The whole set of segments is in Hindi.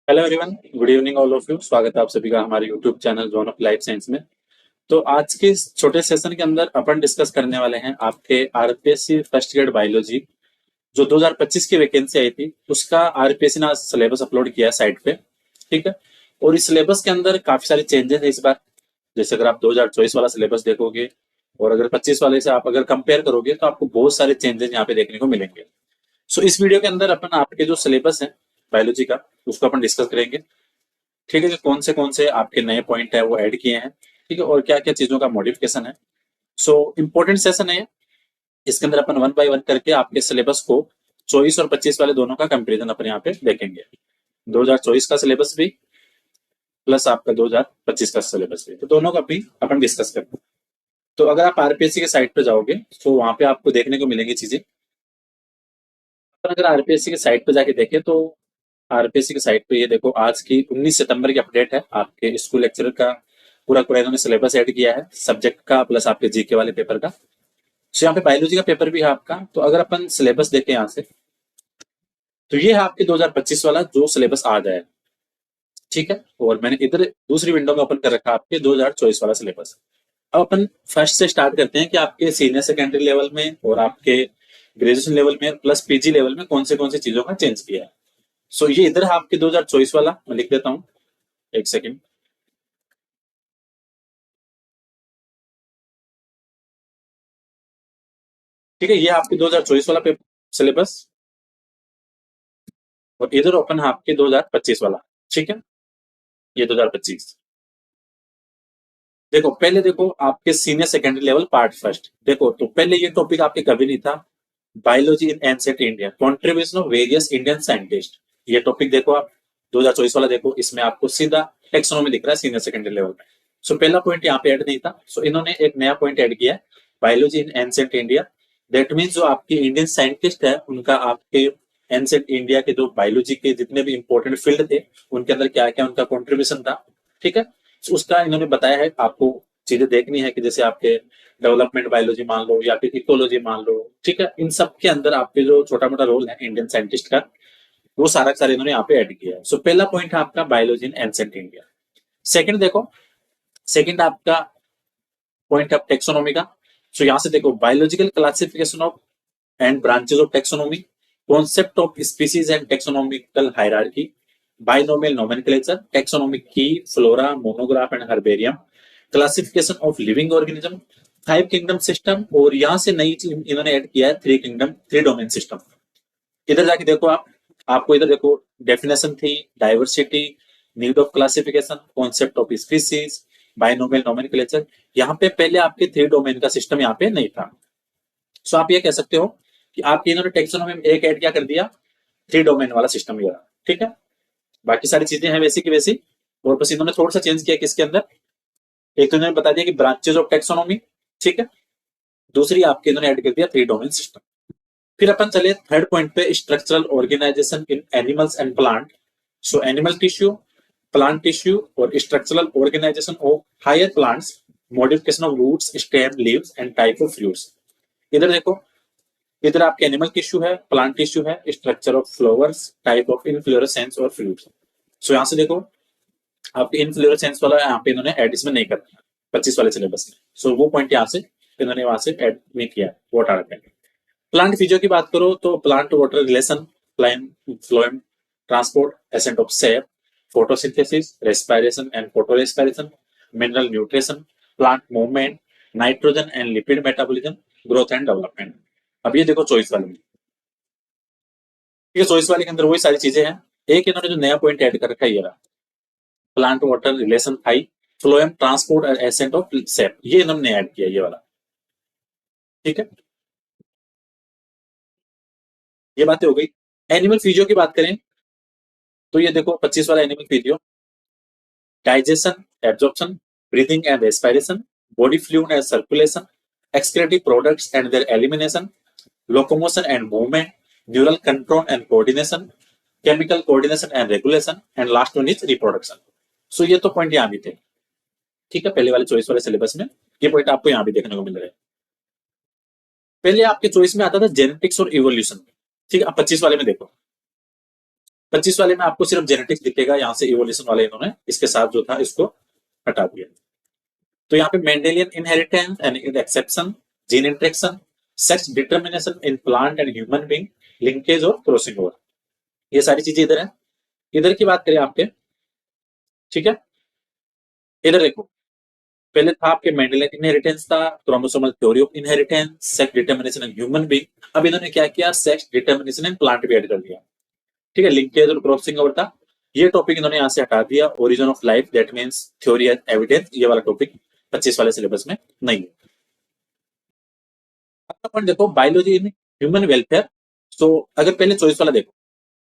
Hello everyone, good evening all of you. स्वागत है आप सभी का हमारे YouTube channel zone of life science में। तो आज के इस छोटे सेशन के अंदर अपन डिस्कस करने वाले हैं आपके आरपीएससी फर्स्ट ग्रेड बायोलॉजी जो 2025 की वैकेंसी आई थी उसका आरपीएससी ने आज सिलेबस अपलोड किया है साइट पे। ठीक है। और इस सिलेबस के अंदर काफी सारे चेंजेस है इस बार। जैसे अगर आप 2024 वाला सिलेबस देखोगे और अगर 25 वाले से आप अगर कंपेयर करोगे तो आपको बहुत सारे चेंजेस यहाँ पे देखने को मिलेंगे। सो इस वीडियो के अंदर अपन आपके जो सिलेबस है बायोलॉजी का उसको अपन डिस्कस करेंगे। ठीक है कि कौन से आपके नए पॉइंट है वो ऐड किए हैं। ठीक है, और क्या क्या चीजों का मॉडिफिकेशन है। सो इम्पोर्टेंट सेशन है। इसके अंदर अपन वन बाय वन करके आपके सिलेबस को 24 और 25 वाले दोनों का कंपेरिजन अपन यहाँ पे देखेंगे। 2024 का सिलेबस भी प्लस आपका 2025 का सिलेबस भी, तो दोनों का भी अपन डिस्कस करेंगे। तो अगर आप आरपीएससी के साइट पे जाओगे तो वहां पे आपको देखने को मिलेंगी चीजें। अपन अगर आरपीएससी के साइट पे जाके देखें तो आरपीएससी की साइट पे ये देखो, आज की 19 सितंबर की अपडेट है। आपके स्कूल लेक्चर का पूरा पूरा इन्होंने सिलेबस ऐड किया है, सब्जेक्ट का प्लस आपके जीके वाले पेपर का। तो यहाँ पे बायोलॉजी का पेपर भी है आपका। तो अगर अपन सिलेबस देखें यहाँ से तो ये है आपके 2025 वाला जो सिलेबस आ गया है। ठीक है, और मैंने इधर दूसरी विंडो में ओपन कर रखा है आपके 2024 वाला सिलेबस। अब अपन फर्स्ट से स्टार्ट करते हैं कि आपके सीनियर सेकेंडरी लेवल में और आपके ग्रेजुएशन लेवल में प्लस पीजी लेवल में कौन सी चीजों का चेंज किया है। सो ये इधर है आपके 2024 वाला, मैं लिख देता हूँ, एक सेकेंड। ठीक है, ये आपके 2024 वाला पेपर सिलेबस और इधर ओपन है आपके 2025 वाला। ठीक है, ये 2025। देखो पहले देखो आपके senior secondary level part first देखो, तो पहले ये टॉपिक आपके कभी नहीं था। Biology in ancient India, contribution of various Indian scientist. ये टॉपिक देखो आप 2024 वाला देखो, इसमें आपको सीधा टेक्सोनॉमी दिख रहा है सीनियर सेकेंडरी लेवल में। सो पहला पॉइंट यहाँ पे ऐड नहीं था, सो इन्होंने एक नया पॉइंट ऐड किया, biology in ancient India. That means जो आपके इंडियन साइंटिस्ट है उनका आपके एंशिएंट इंडिया के जो बायोलॉजी के जितने भी इंपॉर्टेंट फील्ड थे उनके अंदर क्या क्या उनका कॉन्ट्रीब्यूशन था। ठीक है, तो उसका इन्होंने बताया है आपको। चीजें देखनी है कि जैसे आपके डेवलपमेंट बायोलॉजी मान लो या फिर इकोलॉजी मान लो। ठीक है, इन सब के अंदर आपके जो छोटा मोटा रोल है इंडियन साइंटिस्ट का वो सारा का सारा इन्होंने यहाँ पे ऐड किया है। सो पहला पॉइंट है आपका biology in ancient India. Second देखो, सेकंड आपका पॉइंट है टेक्सोनॉमी का। सो यहाँ से देखो, biological classification of and branches of taxonomy, concept of species and taxonomical hierarchy, binomial nomenclature, taxonomic की, flora, monograph and herbarium, classification of living organism, five kingdom system, और यहाँ से नई चीज इन्होंने ऐड किया है three kingdom three domain system. इधर जाके देखो आप, आपको इधर देखो डेफिनेशन थी, diversity, need of classification, concept of species, binomial nomenclature. यहाँ पे पहले आपके थ्री डोमेन का सिस्टम यहाँ पे नहीं था। सो आप ये कह सकते हो कि आपके इन्होंने टेक्सोनॉमी में एक ऐड क्या कर दिया, थ्री डोमेन वाला सिस्टम ये रहा। ठीक है, बाकी सारी चीजें हैं वैसी की वैसी, और बस इन्होंने थोड़ा सा चेंज किया किसके अंदर। एक तो इन्होंने बता दिया कि ब्रांचेज ऑफ टेक्सोनॉमी। ठीक है, दूसरी आपके इन्होंने ऐड कर दिया थ्री डोमेन सिस्टम। फिर अपन चले थर्ड पॉइंट पे, structural organisation in animals and plant. So animal tissue, plant tissue और structural organisation of higher plants, modification of roots, stem, leaves and type of fruits. इधर देखो, इधर आपके एनिमल टिश्यू है, प्लांट टिश्यू है, structure of flowers, type of inflorescence और फ्रूट्स। सो यहाँ से देखो आपके इनफ्लोरेसेंस वाला यहाँ पे इन्होंने एड इसमें नहीं करना 25 वाले सिलेबस में। सो वो पॉइंट यहाँ से इन्होंने वहां से एड नहीं किया, वो हटा रखा है। प्लांट फिजियो की बात करो तो plant water relation, phloem, phloem, transport, ascent of sap, photosynthesis, respiration and photorespiration, mineral nutrition, plant movement, nitrogen and lipid metabolism, growth and development. अब ये देखो चॉइस वाले में, ठीक है, चॉइस वाले के अंदर वही सारी चीजें हैं। एक इन्होंने जो नया पॉइंट ऐड कर रखा है ये रहा, plant water relation high, phloem, transport और एसेंट ऑफ सेप, ये इन्होंने ऐड किया ये वाला। ठीक है, ये बातें हो गई। एनिमल फिजियो की बात करें तो ये देखो 25 वाला animal physio, digestion, absorption, breathing and respiration, body fluid and circulation, excretive products and their elimination, locomotion and movement, neural control and coordination, chemical coordination and regulation, and last one is reproduction. So ये तो पॉइंट यहाँ भी थे। ठीक है, पहले वाले चॉइस वाले सिलेबस में ये पॉइंट आपको यहाँ भी देखने को मिल रहा है। पहले आपके चॉइस में आता था जेनेटिक्स और इवोल्यूशन। ठीक है, अब 25 वाले में देखो, 25 वाले में आपको सिर्फ जेनेटिक्स दिखेगा, यहाँ से इवोल्यूशन वाले इन्होंने इसके साथ जो था इसको हटा दिया। तो यहाँ पे Mendelian inheritance and exception, gene interaction, sex determination in plant and human being, linkage और क्रॉसिंग ओवर, ये सारी चीजें इधर है। इधर की बात करें आपके, ठीक है, इधर देखो, पहले था आपके मेंडेलियन इनहेरिटेंस था, chromosomal theory of inheritance, sex determination in human being. अब इन्होंने क्या किया, सेक्स डिटर्मिनेशन इन प्लांट भी ऐड कर दिया, ठीक है, लिंकेज और क्रॉसिंग ओवर था, ये टॉपिक इन्होंने यहाँ से हटा दिया। Origin of life that means theory and evidence, ये वाला टॉपिक 25 वाले सिलेबस में नहीं है। अपन देखो बायोलॉजी इन ह्यूमन वेलफेयर। तो अगर पहले चॉइस वाला देखो,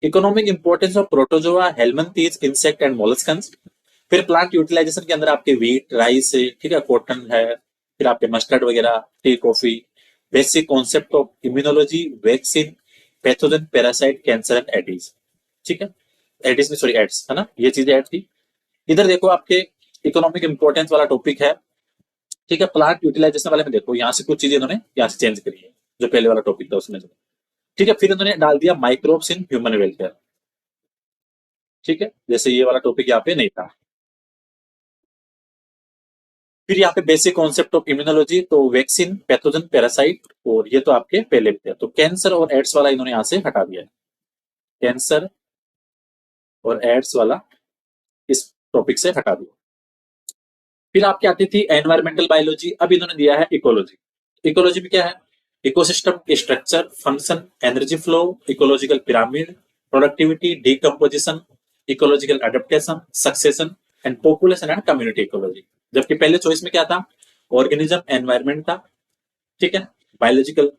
economic importance of protozoa, helminthes, insect and molluscans. फिर प्लांट यूटिलाइजेशन के अंदर आपके वीट, राइस, ठीक है, कॉटन है, फिर आपके मस्टर्ड वगैरह, T, coffee. Basic concept of immunology, vaccine, pathogen, parasite, cancer and Aedes, ठीक है, एडिस में सॉरी एड्स है ना, ये चीजें ऐड थी। इधर देखो आपके इकोनॉमिक इंपोर्टेंस वाला टॉपिक है, ठीक है, प्लांट यूटिलाइजेशन वाले में देखो यहाँ से कुछ चीजें इन्होंने यहाँ से चेंज करी है, जो पहले वाला टॉपिक था उसमें, ठीक है। फिर इन्होंने डाल दिया माइक्रोब्स इन ह्यूमन वेलफेयर, ठीक है, जैसे ये वाला टॉपिक यहाँ पे नहीं था। फिर यहाँ पे बेसिक कॉन्सेप्ट ऑफ इम्यूनोलॉजी, तो वैक्सीन, पैथोजन, पैरासाइट, और ये तो आपके पहले भी थे। तो कैंसर और एड्स वाला इन्होंने यहाँ से हटा दिया है, कैंसर और एड्स वाला इस टॉपिक से हटा दिया। फिर आपकी आती थी एनवायरमेंटल बायोलॉजी, अब इन्होंने दिया है इकोलॉजी। इकोलॉजी में क्या है, ecosystem structure, function, energy flow, ecological pyramid, productivity, decomposition, ecological adaptation, succession and population and community ecology. जबकि पहले चॉइस में क्या था, ऑर्गेनिज्म एनवायरमेंट था, ठीक है, बायोलॉजिकल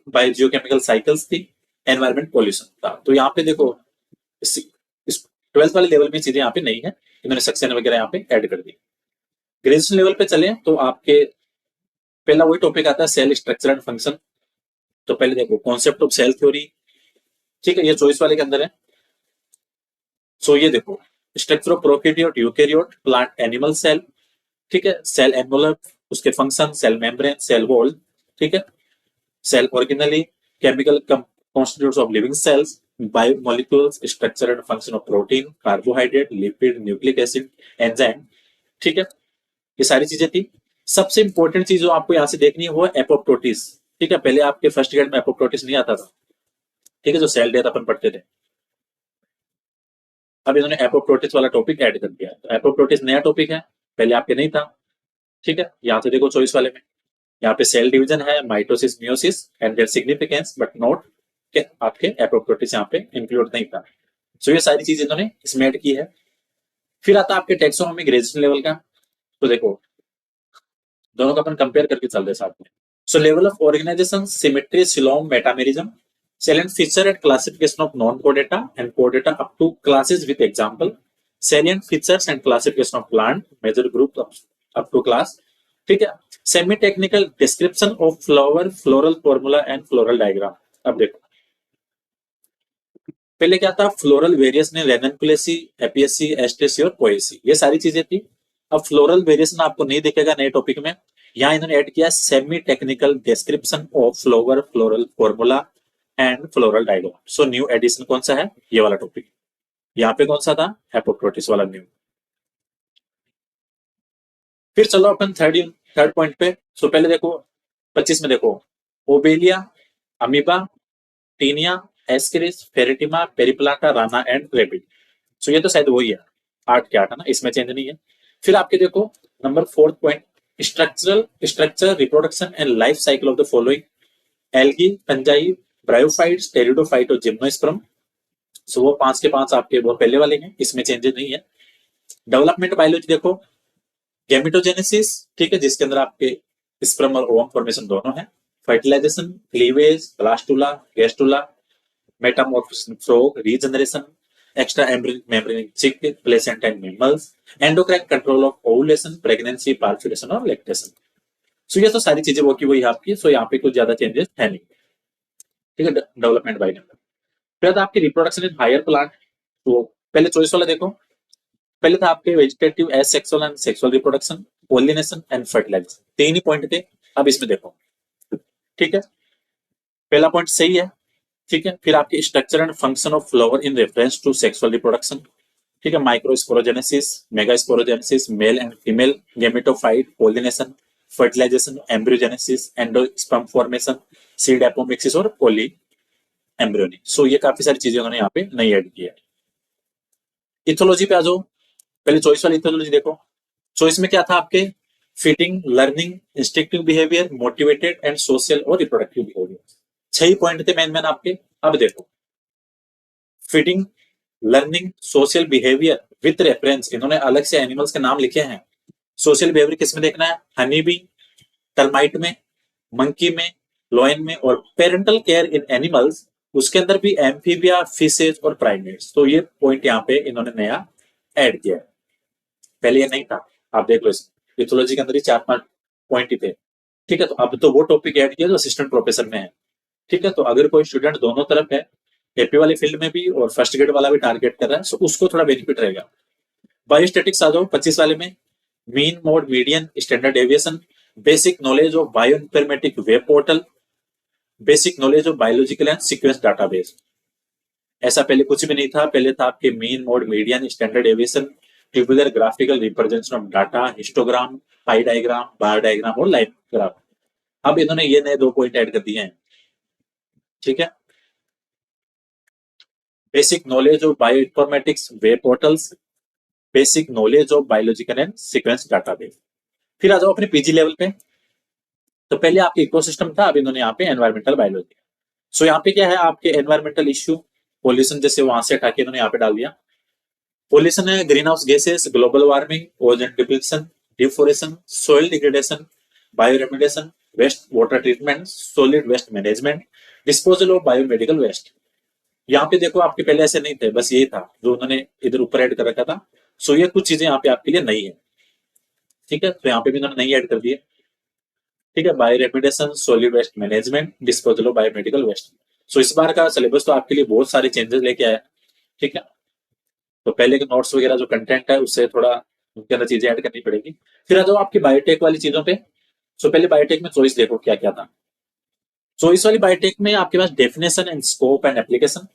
बायोजियोकेमिकल साइकिल्स थी, एनवायरमेंट पॉल्यूशन था। तो यहाँ पे देखो इस 12th वाले लेवल में चीजें यहाँ पे नहीं है, इन्होंने सक्सेशन वगैरह यहाँ पे ऐड कर दी। ग्रेजुएशन लेवल पे चले तो आपके पहला वही टॉपिक आता है, सेल स्ट्रक्चर एंड फंक्शन। तो पहले देखो कॉन्सेप्ट ऑफ सेल थ्योरी, ठीक है, ये चॉइस वाले के अंदर है। सो ये देखो structure of prokaryote, eukaryote, plant animal cell, ठीक है, सेल एनवलप, उसके function, cell membrane, cell wall, ठीक है, cell organelle, chemical constitutes of living cells, biomolecules, structure and function of protein, carbohydrate, lipid, nucleic acid, enzyme, ठीक है, ये सारी चीजें थी। सबसे इंपॉर्टेंट चीज जो आपको यहाँ से देखनी है वो है एपोप्टोसिस, ठीक है, पहले आपके फर्स्ट ग्रेड में एपोप्टोसिस नहीं आता था, ठीक है, जो सेल डेथ अपन पढ़ते थे। अब इन्होंने एपोप्टोसिस वाला टॉपिक ऐड कर दिया, तो एपोप्टोसिस नया टॉपिक है, पहले आपके नहीं था, ठीक है। यहाँ से देखो चॉइस वाले में यहाँ पे सेल डिवीजन है, mitosis, meiosis and their significance, but not के आपके एपोप्टोसिस यहाँ पे इंक्लूड नहीं था। सो ये सारी चीज इन्होंने इसमें ऐड की है। फिर आता है आपके टेक्सोनॉमी ग्रेजुएशन लेवल का, तो देखो दोनों का अपन कंपेयर करके चल रहे साथ में। So level of organisation, symmetry, coelom, metamerism, salient feature and classification of non-codata and codata up to classes with example, salient features and classification of plant, major group up to class, ठीक है, semi technical description of flower, floral formula and floral diagram. अब देखो पहले क्या था, फ्लोरल वेरिएस ने रेनकुलेसी, एपीएससी, एस्टेसी और पोएसी, ये सारी चीजें थी। अब फ्लोरल वेरिएशन आपको नहीं दिखेगा नए टॉपिक में, यहाँ इन्होंने ऐड किया semi technical description of flower, floral formula and floral diagram. So new edition कौन सा है, ये वाला टॉपिक। यहाँ पे कौन सा था, एपोप्टोसिस वाला न्यू। फिर चलो अपन थर्ड पॉइंट पे। सो पहले देखो 25 में देखो Obelia, amoeba, Taenia, Ascaris, Pheretima, Periplaneta, Rana and rabbit. So ये तो शायद वही है, 8 के 8 है ना, इसमें चेंज नहीं है। फिर आपके देखो number 4th point, structure, reproduction and life cycle of the following, algae, fungi, bryophytes, pteridophyte और जिम्नोस्पर्म। सो वो 5 के 5 आपके वो पहले वाले हैं, इसमें चेंजेस नहीं है। डेवलपमेंट बायोलॉजी देखो गैमेटोजेनेसिस, ठीक है, जिसके अंदर आपके स्पर्म और ओवम फॉर्मेशन दोनों है, fertilisation, cleavage, blastula, gastrula, metamorphosis frog, regeneration, extra membrane chick, placenta and mammals, endocrine control of ovulation, pregnancy, parturition और लैक्टेशन। सो ये तो सारी चीजें वो की वही आपकी। सो यहाँ पे कुछ ज्यादा चेंजेस है नहीं, ठीक है, डेवलपमेंट बाय नंबर। फिर आपकी रिप्रोडक्शन इन हायर प्लांट, तो पहले चॉइस वाला देखो, पहले था आपके vegetative, asexual and sexual reproduction, pollination and fertilisation, 3 ही पॉइंट थे। अब इसमें देखो, ठीक है, पहला पॉइंट सही है, ठीक है। फिर आपके structure and function of flower in reference to sexual reproduction, ठीक है। Microsporogenesis, megasporogenesis, male and female gametophyte, pollination, fertilisation, embryogenesis, endosperm formation, seed apomixis और पॉली एम्ब्रियोनी। सो ये काफी सारी चीजें उन्होंने यहाँ पे नहीं ऐड की है। इथोलॉजी पे आ जाओ। पहले चॉइस वाली इथोलॉजी देखो। चॉइस में क्या था आपके? Fitting, learning, instinctive behaviour, motivated and social और रिप्रोडक्टिव बिहेवियर। 6 पॉइंट थे मेन मेन आपके। अब देखो, feeding, learning, social behaviour with reference, इन्होंने अलग से एनिमल्स के नाम लिखे हैं। सोशल बिहेवियर किसमें देखना है? हनी बी, टर्माइट में, मंकी में, लॉयन में, और पेरेंटल केयर इन एनिमल्स उसके अंदर भी एम्फीबिया, फिशेज और प्राइमेट्स। तो ये पॉइंट यहाँ पे इन्होंने नया ऐड किया है, पहले ये नहीं था। आप देख लो, इथोलॉजी के अंदर ही 4-5 पॉइंट ही थे, ठीक है। तो अब तो वो टॉपिक ऐड किया जो असिस्टेंट प्रोफेसर में है, ठीक है। तो अगर कोई स्टूडेंट दोनों तरफ है, एपी वाली फील्ड में भी और फर्स्ट ग्रेड वाला भी टारगेट कर रहा है, तो उसको थोड़ा बेनिफिट रहेगा। बायोस्टेटिक्स आ जाओ 25 वाले में। Mean, mode, median, standard deviation, basic knowledge of bioinformatic web portal, basic knowledge of biological and sequence database. ऐसा पहले कुछ भी नहीं था। पहले था आपके mean, mode, median, standard deviation, tubular graphical representation of data, histogram, pie diagram, bar diagram और लाइन ग्राफ। अब इन्होंने ये नए 2 पॉइंट ऐड कर दिए हैं, ठीक है। Basic knowledge of bioinformatics web portals, basic knowledge of biological and sequence database. फिर आ जाओ अपने पीजी लेवल पे। तो पहले आपके इकोसिस्टम था, अब इन्होंने यहाँ पे एनवायरमेंटल बायोलॉजी। सो यहाँ पे क्या है आपके एनवायरमेंटल इश्यू, पोल्यूशन जैसे वहां से हटा के इन्होंने यहाँ पे डाल दिया। पोल्यूशन है green house gases, global warming, ozone depletion, deforestation, soil degradation, bio remediation, waste water treatment, solid waste management, disposal of biomedical waste. यहाँ पे देखो आपके पहले ऐसे नहीं थे, बस यही था जो उन्होंने इधर ऊपर ऐड कर रखा था। सो ये कुछ चीजें यहाँ पे आपके लिए नई है, ठीक है। तो यहाँ पे भी उन्होंने नई ऐड कर दी है, ठीक है। Bio remediation, solid waste management, disposal of biomedical waste. So इस बार का सिलेबस तो आपके लिए बहुत सारे चेंजेस लेके आया, ठीक है। तो पहले के नोट्स वगैरह जो कंटेंट है उससे थोड़ा उनके अंदर चीजें ऐड करनी पड़ेगी। फिर आ जाओ आपकी बायोटेक वाली चीजों पे। सो पहले बायोटेक में चॉइस देखो क्या क्या था। चॉइस वाली बायोटेक में आपके पास definition and scope and application,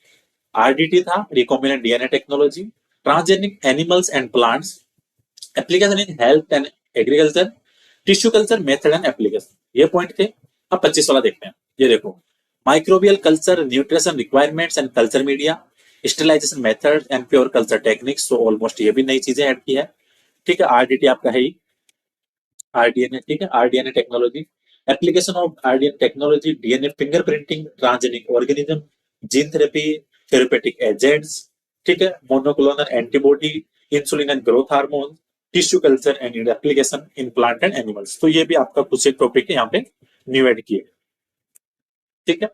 RDT था, recombinant DNA technology, transgenic animals and plants, application in health and agriculture, tissue culture method and application. ये पॉइंट थे। अब 25 वाला देखते हैं। ये देखो, microbial culture, nutrition requirements and culture media, sterilisation method and pure culture techniques. तो ऑलमोस्ट ये भी नई चीजें ऐड की है, ठीक है। आरडीटी आपका है ही, आरडीएनए, ठीक है। RDNA technology, application of rDNA technology, DNA fingerprinting, transgenic organism, gene therapy, therapeutic agents, ठीक है। Monoclonal antibody, insulin and growth hormone, tissue culture and application in plant and animals. तो ये भी आपका कुछ एक टॉपिक है यहाँ पे न्यू ऐड किए, ठीक है।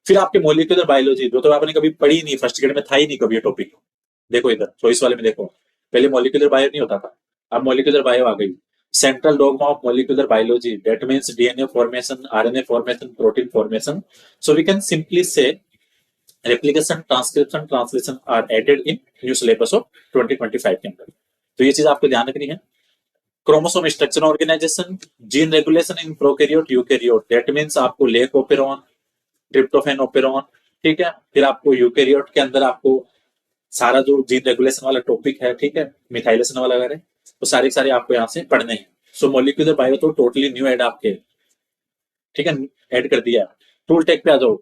फिर आपके मोलिकुलर बायोलॉजी जो तो आपने कभी पढ़ी नहीं, फर्स्ट ग्रेड में था ही नहीं कभी ये टॉपिक। देखो इधर चॉइस वाले में देखो, पहले मॉलिक्यूलर बायो नहीं होता था, अब मॉलिक्यूलर बायो आ गई। Central dogma of molecular biology, that means DNA formation, RNA formation, protein formation. So we can simply say replication, transcription, translation are added in new syllabus of 2025 के अंदर। तो ये चीज आपको ध्यान रखनी है। Chromosome structure organisation, gene regulation in prokaryote eukaryote, that means आपको लेक ओपेरॉन, ट्रिप्टोफैन ओपेरॉन, ठीक है। फिर आपको यूकैरियोट के अंदर आपको सारा जो जीन रेगुलेशन वाला टॉपिक है, ठीक है, मिथाइलेशन वाला वगैरह, तो सारे सारे आपको यहाँ से पढ़ने हैं। सो मॉलिक्यूलर बायो तो टोटली न्यू ऐड आपके, ठीक है, ऐड कर दिया। टूल टेक पे आ जाओ।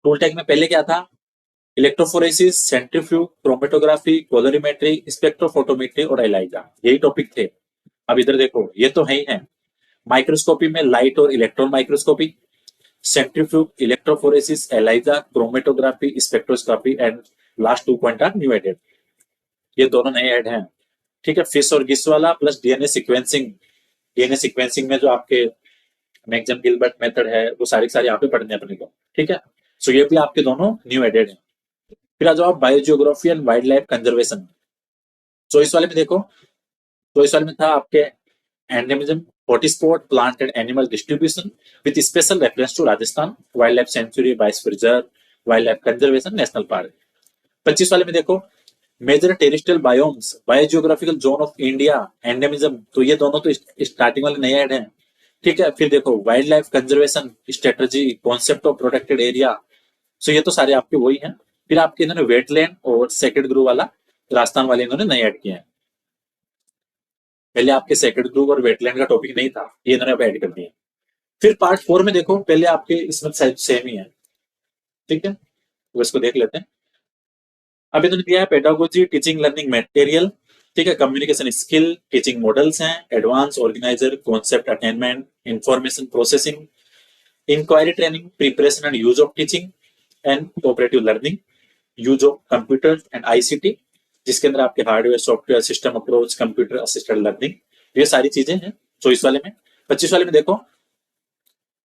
टूल टेक में पहले क्या था? इलेक्ट्रोफोरेसिस, सेंट्रीफ्यूज, क्रोमेटोग्राफी, कोलोरीमेट्री, स्पेक्ट्रोफोटोमेट्री और एलाइजा, यही टॉपिक थे। अब इधर देखो, ये तो है ही है। माइक्रोस्कोपी में लाइट और electron microscopy, centrifuge, electrophoresis, ELISA, chromatography, spectroscopy and last 2 point are new added. ये दोनों नए ऐड हैं, ठीक है। फिश और गिस वाला plus DNA sequencing. DNA sequencing में जो आपके मैक्सम गिलबर्ट मेथड है वो सारी सारी यहाँ पे पढ़ने अपने को, ठीक है। सो ये भी आपके दोनों न्यू एडेड हैं। फिर आ जाओ biogeography and wild life conservation. Choice वाले में देखो, चॉइस वाले में था आपके endemism, hotspot, plant and animal distribution with special reference to Rajasthan, wild life sanctuary, bias preserve, wild life conservation, national park. 25 वाले में देखो, major terrestrial biomes, biogeographical zone of India, endemism. तो ये दोनों तो स्टार्टिंग वाले नए ऐड हैं, ठीक है। फिर देखो wild life conservation strategy, concept of protected area, so ये तो सारे आपके वही हैं। फिर आपके इन्होंने वेटलैंड और सेकेंड ग्रुप वाला राजस्थान वाले इन्होंने नए ऐड किए हैं। पहले आपके सेकेंड ग्रुप और वेटलैंड का टॉपिक नहीं था, ये इन्होंने अब ऐड कर दिया। फिर पार्ट 4 में देखो, पहले आपके इसमें सेम ही है, ठीक है, तो इसको देख लेते हैं। अब इन्होंने दिया है पेडागोजी, टीचिंग लर्निंग मटेरियल, ठीक है, कम्युनिकेशन स्किल, टीचिंग मॉडल्स हैं, advance organizer, concept attainment, information processing, inquiry training, preparation and use of teaching and cooperative learning, use of computer and ICT, जिसके अंदर आपके hardware, software, system approach, computer assisted learning, ये सारी चीजें हैं 24 वाले में। 25 वाले में देखो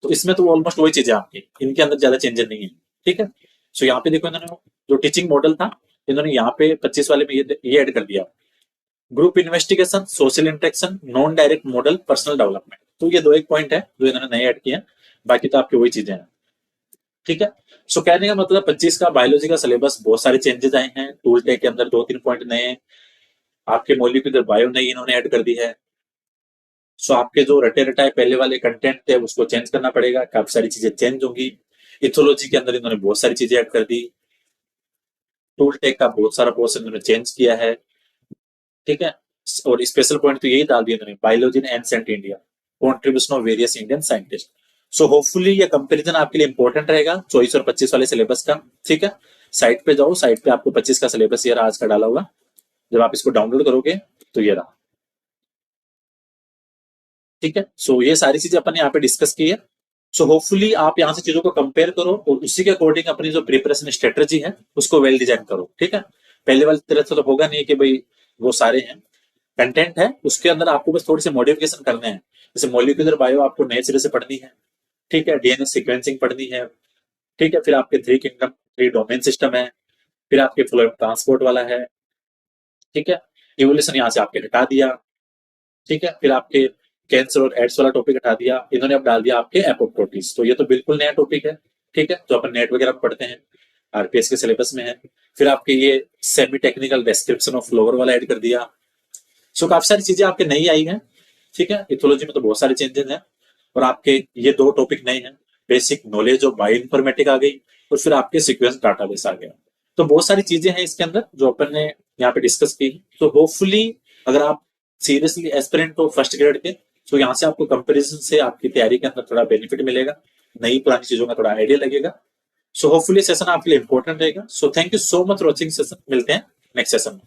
तो इसमें तो ऑलमोस्ट वही चीजें आपकी, इनके अंदर ज्यादा चेंजेस नहीं है, ठीक है। सो यहाँ पे देखो इन्होंने जो टीचिंग मॉडल था, इन्होंने यहाँ पे 25 वाले में ये ऐड कर दिया, group investigation, social interaction, non direct model, personal development. तो ये दो एक पॉइंट है जो इन्होंने नए ऐड किए हैं, बाकी तो आपकी वही चीजें हैं, ठीक है। सो कहने का मतलब 25 का बायोलॉजी का सिलेबस बहुत सारे चेंजेस आए हैं, टूल टेक के अंदर 2-3 पॉइंट नए, आपके मॉलिक्यूलर बायो नई इन्होंने ऐड कर दी है। सो आपके जो रटे रटाए पहले वाले कंटेंट थे उसको चेंज करना पड़ेगा, काफी सारी चीजें चेंज होंगी। इथोलॉजी के अंदर इन्होंने बहुत सारी चीजें ऐड कर दी, टूल टेक का बहुत सारा पोर्शन इन्होंने चेंज किया है, ठीक है। और स्पेशल पॉइंट तो यही डाल दिया इन्होंने, biology in ancient India, contribution of various Indian scientist. So hopefully ये कंपैरिजन आपके लिए इंपॉर्टेंट रहेगा 24 और 25 वाले सिलेबस का, ठीक है। साइट पे जाओ, साइट पे आपको 25 का सिलेबस ये आज का डाला होगा, जब आप इसको डाउनलोड करोगे तो ये रहा, ठीक है। सो ये सारी चीजें अपन ने यहाँ पे डिस्कस की है। सो होपफुली आप यहाँ से चीजों को कंपेयर करो और उसी के अकॉर्डिंग अपनी जो प्रिपरेशन स्ट्रेटेजी है उसको वेल डिजाइन करो, ठीक है। पहले वाली तरह से तो होगा नहीं कि भाई वो सारे हैं, कंटेंट है उसके अंदर आपको बस थोड़ी सी मॉडिफिकेशन करने हैं। जैसे मॉलिक्यूलर बायो आपको नए सिरे से पढ़नी है, ठीक है, डीएनए सीक्वेंसिंग पढ़नी है, ठीक है, फिर आपके 3 किंगडम 3 डोमेन सिस्टम है, फिर आपके फ्लो ट्रांसपोर्ट वाला है, ठीक है, इवोल्यूशन यहाँ से आपके हटा दिया, ठीक है, फिर आपके कैंसर और एड्स वाला टॉपिक हटा दिया, इन्होंने अब डाल दिया आपके एपोप्टोसिस। तो ये तो बिल्कुल नया टॉपिक है, ठीक है, जो अपन नेट वगैरह पढ़ते हैं, आरपीएस के सिलेबस में है। फिर आपके ये semi technical description of flower वाला ऐड कर दिया। सो काफी सारी चीजें आपके नई आई हैं, ठीक है। इथोलॉजी में तो बहुत सारे चेंजेस हैं, और आपके ये 2 टॉपिक नए हैं, basic knowledge of bio informatic आ गई, और फिर आपके सीक्वेंस डाटाबेस आ गया। तो बहुत सारी चीजें हैं इसके अंदर जो अपन ने यहाँ पे डिस्कस की। तो होपफुली अगर आप सीरियसली एस्पिरेंट हो फर्स्ट ग्रेड के, तो यहाँ से आपको कंपैरिजन से आपकी तैयारी के अंदर थोड़ा बेनिफिट मिलेगा, नई पुरानी चीजों का थोड़ा आइडिया लगेगा। सो होपफुली सेशन आपके लिए इंपॉर्टेंट रहेगा। So thank you so much for watching session, मिलते हैं नेक्स्ट सेशन में।